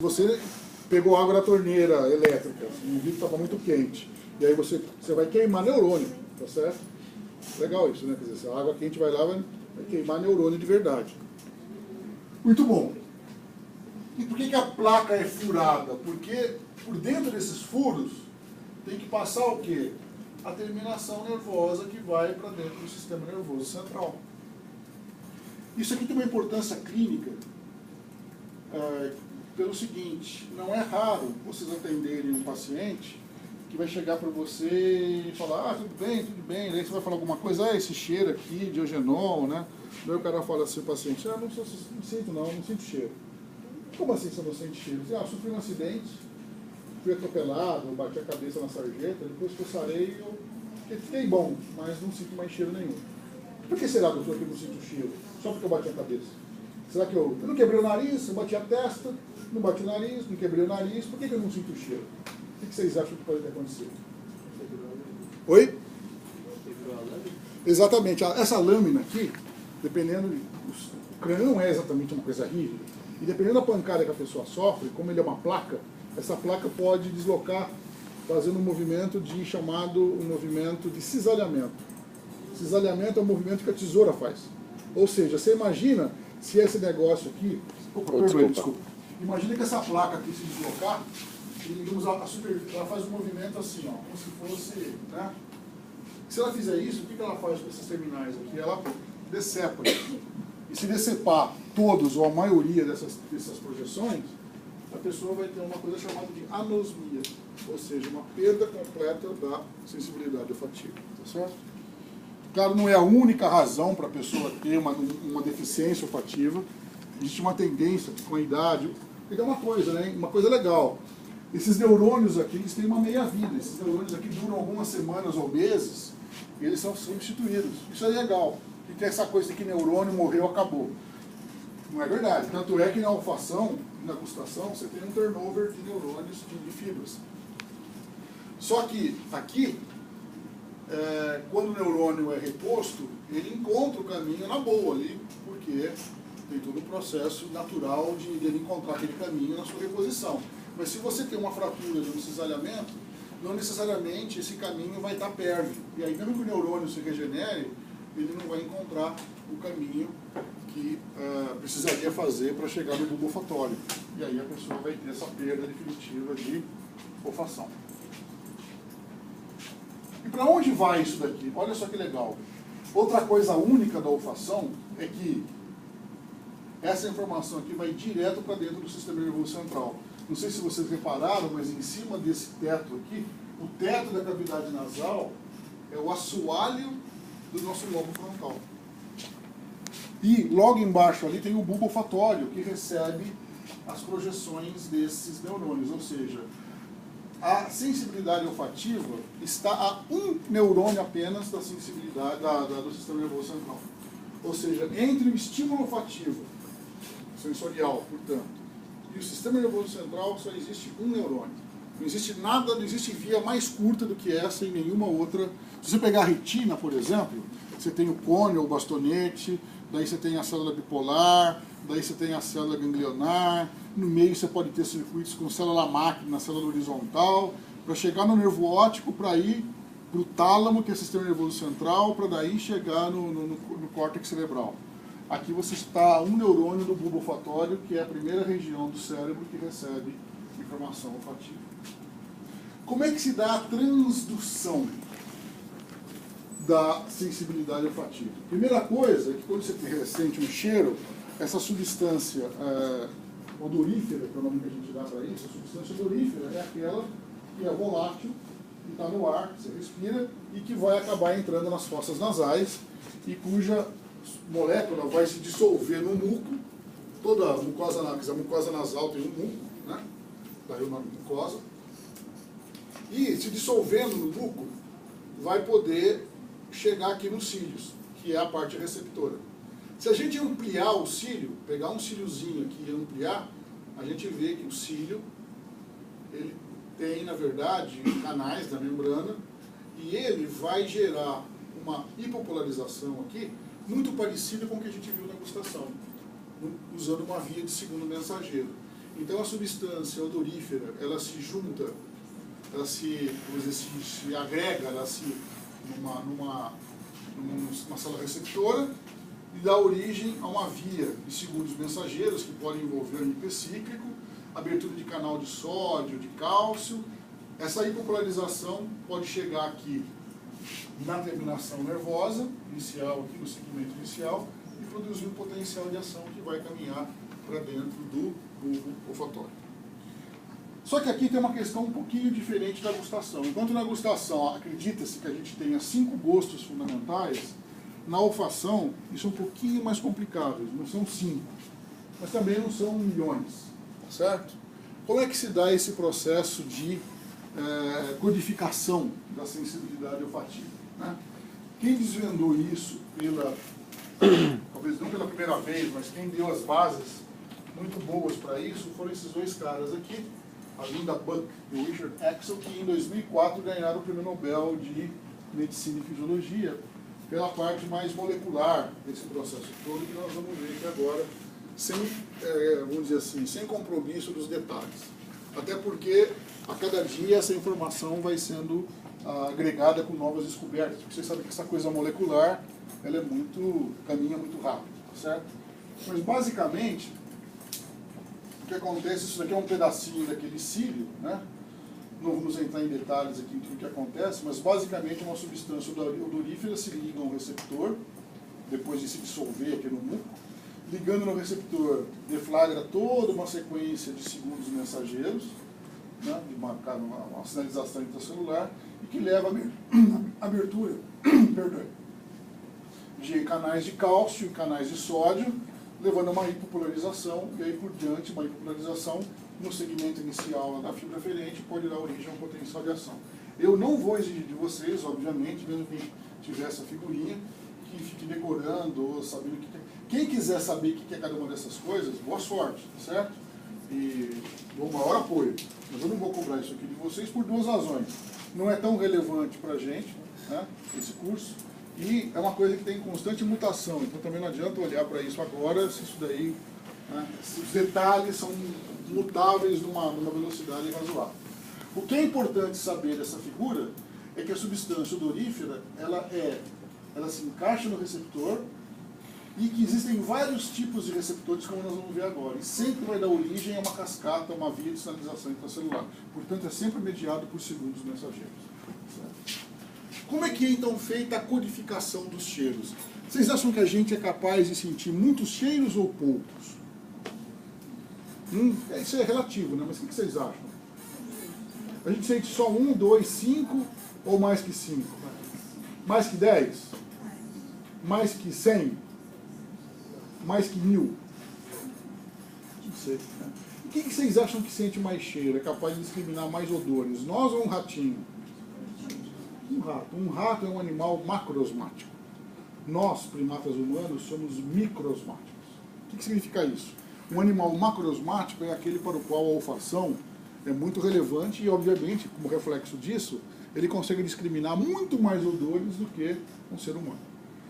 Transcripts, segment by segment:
Você pegou água da torneira elétrica, o vidro estava muito quente, e aí você vai queimar neurônio, tá certo? Legal isso, né? Quer dizer, se a água quente vai lá, vai queimar neurônio de verdade. Muito bom. E por que a placa é furada? Porque por dentro desses furos tem que passar o quê? A terminação nervosa que vai para dentro do sistema nervoso central. Isso aqui tem uma importância clínica pelo seguinte: não é raro vocês atenderem um paciente que vai chegar para você e falar, ah, tudo bem, daí você vai falar alguma coisa, esse cheiro aqui, diogenol, né? Daí o cara fala assim, o paciente, não sinto cheiro. Como assim você não sente cheiro? Sofri um acidente, fui atropelado, bati a cabeça na sarjeta, depois que eu sarei, eu fiquei bom, mas não sinto mais cheiro nenhum. Por que será, doutor, que eu não sinto cheiro? Só porque eu bati a cabeça? Será que eu não quebrei o nariz, eu bati a testa, não bati o nariz, não quebrei o nariz, por que eu não sinto cheiro? O que vocês acham que pode ter acontecido? Oi? Exatamente. Essa lâmina aqui, dependendo... O crânio não é exatamente uma coisa rígida. E dependendo da pancada que a pessoa sofre, como ele é uma placa, essa placa pode deslocar, fazendo um movimento chamado um movimento de cisalhamento. Cisalhamento é o movimento que a tesoura faz. Ou seja, você imagina se esse negócio aqui... Desculpa. Imagina que essa placa aqui se deslocar, e digamos, ela faz um movimento assim, ó, como se fosse... Né? Se ela fizer isso, o que ela faz com essas terminais aqui? Ela decepa. E se decepar todos ou a maioria dessas projeções, a pessoa vai ter uma coisa chamada de anosmia, ou seja, uma perda completa da sensibilidade olfativa. Tá certo? Claro, não é a única razão para a pessoa ter uma deficiência olfativa. Existe uma tendência com a idade. E é uma coisa, né? Uma coisa legal. Esses neurônios aqui, eles têm uma meia-vida. Esses neurônios aqui duram algumas semanas ou meses e eles são substituídos. Isso é legal. E tem essa coisa de que neurônio morreu, acabou. Não é verdade. Tanto é que na olfação, na gustação, você tem um turnover de neurônios, de fibras. Só que aqui, quando o neurônio é reposto, ele encontra o caminho na boa ali, porque tem todo o processo natural de ele encontrar aquele caminho na sua reposição. Mas se você tem uma fratura de um cisalhamento, não necessariamente esse caminho vai estar pérvido. E aí, mesmo que o neurônio se regenere, ele não vai encontrar o caminho que precisaria fazer para chegar no bulbo olfatório. E aí a pessoa vai ter essa perda definitiva de olfação. E para onde vai isso daqui? Olha só que legal. Outra coisa única da olfação é que essa informação aqui vai direto para dentro do sistema nervoso central. Não sei se vocês repararam, mas em cima desse teto aqui, o teto da cavidade nasal é o assoalho do nosso lobo frontal. E logo embaixo ali tem o bulbo olfatório, que recebe as projeções desses neurônios, ou seja, a sensibilidade olfativa está a um neurônio apenas da sensibilidade do sistema nervoso central. Ou seja, entre o estímulo olfativo, sensorial, portanto, e o sistema nervoso central só existe um neurônio. Não existe nada, não existe via mais curta do que essa em nenhuma outra. Se você pegar a retina, por exemplo, você tem o cone ou o bastonete, daí você tem a célula bipolar, daí você tem a célula ganglionar, no meio você pode ter circuitos com célula máquina na célula horizontal, para chegar no nervo óptico, para ir para o tálamo, que é o sistema nervoso central, para daí chegar no córtex cerebral. Aqui você está um neurônio do bulbo olfatório, que é a primeira região do cérebro que recebe informação olfativa. Como é que se dá a transdução da sensibilidade olfativa? Primeira coisa é que quando você sente um cheiro, essa substância odorífera, que é o nome que a gente dá para isso, a substância odorífera é aquela que é volátil, que está no ar, que você respira, e que vai acabar entrando nas fossas nasais, e cuja molécula vai se dissolver no muco. Toda a mucosa nasal tem um muco, né? Daí o nome mucosa. E se dissolvendo no muco, vai poder chegar aqui nos cílios, que é a parte receptora. Se a gente ampliar o cílio, pegar um cíliozinho aqui e ampliar, a gente vê que o cílio, ele tem, na verdade, canais da membrana, e ele vai gerar uma hipopolarização aqui, muito parecida com o que a gente viu na gustação, usando uma via de segundo mensageiro. Então a substância odorífera, ela se junta, ela se, vamos dizer, se agrega, ela se numa sala receptora e dá origem a uma via de segundos mensageiros que podem envolver um hipercíclico, abertura de canal de sódio, de cálcio. Essa hipopolarização pode chegar aqui na terminação nervosa inicial, aqui no segmento inicial, e produzir um potencial de ação que vai caminhar para dentro do bulbo olfatório. Só que aqui tem uma questão um pouquinho diferente da gustação. Enquanto na gustação acredita-se que a gente tenha 5 gostos fundamentais, na olfação isso é um pouquinho mais complicado, não são 5, mas também não são milhões, tá certo? Como é que se dá esse processo de codificação da sensibilidade olfativa, né? Quem desvendou isso talvez não pela primeira vez, mas quem deu as bases muito boas para isso foram esses 2 caras aqui, a Linda Buck e o Richard Axel, que em 2004 ganharam o Prêmio Nobel de Medicina e Fisiologia pela parte mais molecular desse processo todo, que nós vamos ver aqui agora, sem, vamos dizer assim, sem compromisso dos detalhes. Até porque a cada dia essa informação vai sendo agregada com novas descobertas. Porque vocês sabem que essa coisa molecular, ela caminha muito rápido, tá certo? Mas basicamente, o que acontece, isso daqui é um pedacinho daquele cílio, né? Não vamos entrar em detalhes aqui em tudo o que acontece, mas basicamente uma substância odorífera se liga a um receptor, depois de se dissolver aqui no muco, ligando no receptor, deflagra toda uma sequência de segundos mensageiros, né, de uma sinalização intracelular, e que leva a abertura de canais de cálcio e canais de sódio, levando a uma hipopolarização, e aí por diante, uma hipopolarização no segmento inicial da fibra aferente pode dar origem a um potencial de ação. Eu não vou exigir de vocês, obviamente, mesmo quem tiver essa figurinha, que fique decorando ou sabendo o que é. Quem quiser saber o que é cada uma dessas coisas, boa sorte, certo? E dou o maior apoio. Mas eu não vou cobrar isso aqui de vocês por 2 razões. Não é tão relevante para a gente, né, esse curso, e é uma coisa que tem constante mutação, então também não adianta olhar para isso agora, se isso daí, né, os detalhes são mutáveis numa velocidade razoável. O que é importante saber dessa figura é que a substância odorífera, ela se encaixa no receptor e que existem vários tipos de receptores, como nós vamos ver agora, e sempre vai dar origem a uma cascata, uma via de sinalização intracelular. Portanto, é sempre mediado por segundos mensageiros. Certo? Como é que é, então, feita a codificação dos cheiros? Vocês acham que a gente é capaz de sentir muitos cheiros ou poucos? Isso é relativo, né? Mas o que vocês acham? A gente sente só 1, 2, 5 ou mais que 5? Mais que 10? Mais que 100? Mais que 1000? Não sei. Né? O que vocês acham que sente mais cheiro? É capaz de discriminar mais odores? Nós ou um ratinho? Um rato. Um rato é um animal macrosmático. Nós, primatas humanos, somos microsmáticos. O que significa isso? Um animal macrosmático é aquele para o qual a olfação é muito relevante e, obviamente, como reflexo disso, ele consegue discriminar muito mais odores do que um ser humano.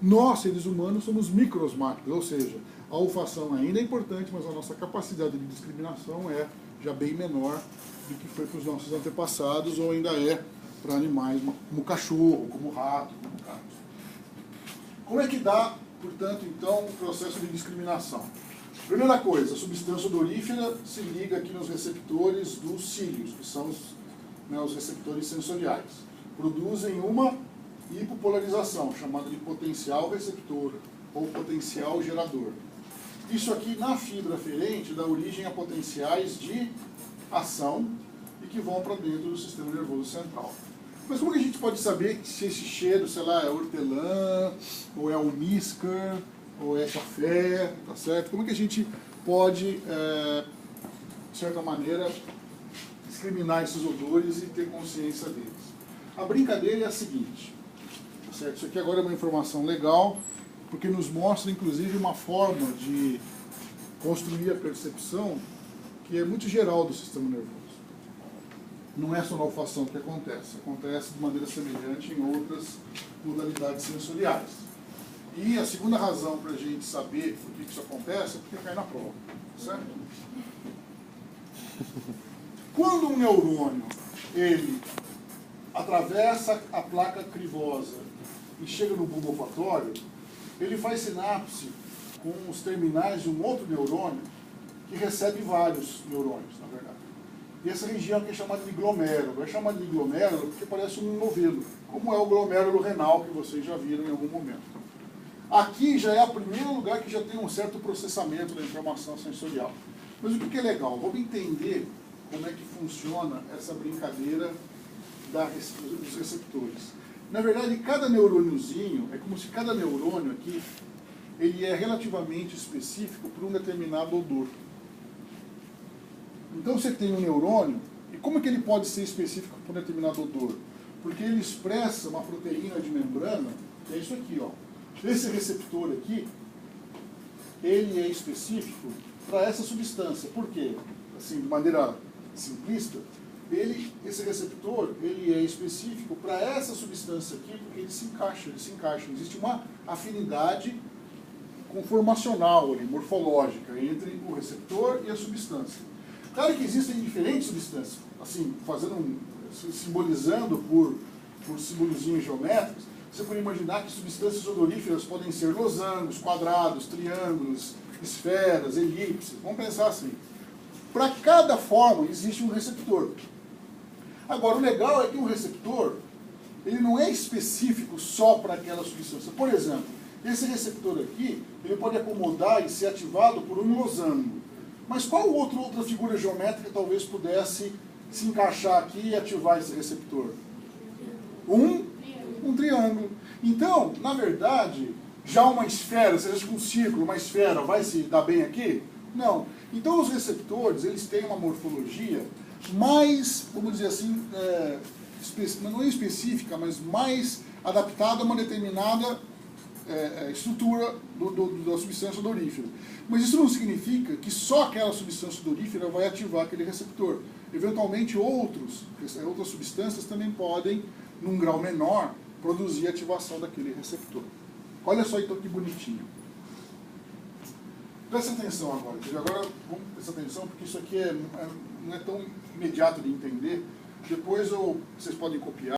Nós, seres humanos, somos microsmáticos, ou seja, a olfação ainda é importante, mas a nossa capacidade de discriminação é já bem menor do que foi para os nossos antepassados, ou ainda é para animais como cachorro, como rato, como gato. Como é que dá, portanto, então, o processo de discriminação? Primeira coisa, a substância odorífera se liga aqui nos receptores dos cílios, que são os receptores sensoriais. Produzem uma hipopolarização, chamada de potencial receptor ou potencial gerador. Isso aqui, na fibra aferente, dá origem a potenciais de ação e que vão para dentro do sistema nervoso central. Mas como que a gente pode saber se esse cheiro, sei lá, é hortelã, ou é almíscar, ou é café, tá certo? Como que a gente pode, de certa maneira, discriminar esses odores e ter consciência deles? A brincadeira é a seguinte, tá certo? Isso aqui agora é uma informação legal, porque nos mostra, inclusive, uma forma de construir a percepção que é muito geral do sistema nervoso. Não é só na olfação que acontece de maneira semelhante em outras modalidades sensoriais. E a segunda razão para a gente saber por que isso acontece é porque cai na prova, certo? Quando um neurônio ele atravessa a placa cribosa e chega no bulbo olfatório, ele faz sinapse com os terminais de um outro neurônio que recebe vários neurônios, na verdade. E essa região aqui é chamada de glomérulo. É chamada de glomérulo porque parece um novelo, como é o glomérulo renal que vocês já viram em algum momento. Aqui já é o primeiro lugar que já tem um certo processamento da informação sensorial. Mas o que é legal? Vamos entender como é que funciona essa brincadeira dos receptores. Na verdade, cada neurôniozinho, é como se cada neurônio aqui, ele é relativamente específico para um determinado odor. Então você tem um neurônio, e como é que ele pode ser específico para um determinado odor? Porque ele expressa uma proteína de membrana, que é isso aqui, ó. Esse receptor aqui, ele é específico para essa substância. Por quê? Assim, de maneira simplista, esse receptor ele é específico para essa substância aqui, porque ele se encaixa. Existe uma afinidade conformacional, ali, morfológica, entre o receptor e a substância. Claro que existem diferentes substâncias, assim, simbolizando por simbolozinhos geométricos. Você pode imaginar que substâncias odoríferas podem ser losangos, quadrados, triângulos, esferas, elipses. Vamos pensar assim. Para cada forma existe um receptor. Agora, o legal é que um receptor, ele não é específico só para aquela substância. Por exemplo, esse receptor aqui, ele pode acomodar e ser ativado por um losango. Mas qual outra figura geométrica talvez pudesse se encaixar aqui e ativar esse receptor? Um triângulo. Então, na verdade, já uma esfera, seja com um círculo, uma esfera, vai se dar bem aqui? Não. Então, os receptores, eles têm uma morfologia mais, vamos dizer assim, não é específica, mas mais adaptada a uma determinada estrutura da substância odorífera. Mas isso não significa que só aquela substância odorífera vai ativar aquele receptor. Eventualmente, outras substâncias também podem, num grau menor, produzir a ativação daquele receptor. Olha só então que bonitinho. Presta atenção agora. Agora vamos prestar atenção, porque isso aqui não é tão imediato de entender. Depois vocês podem copiar.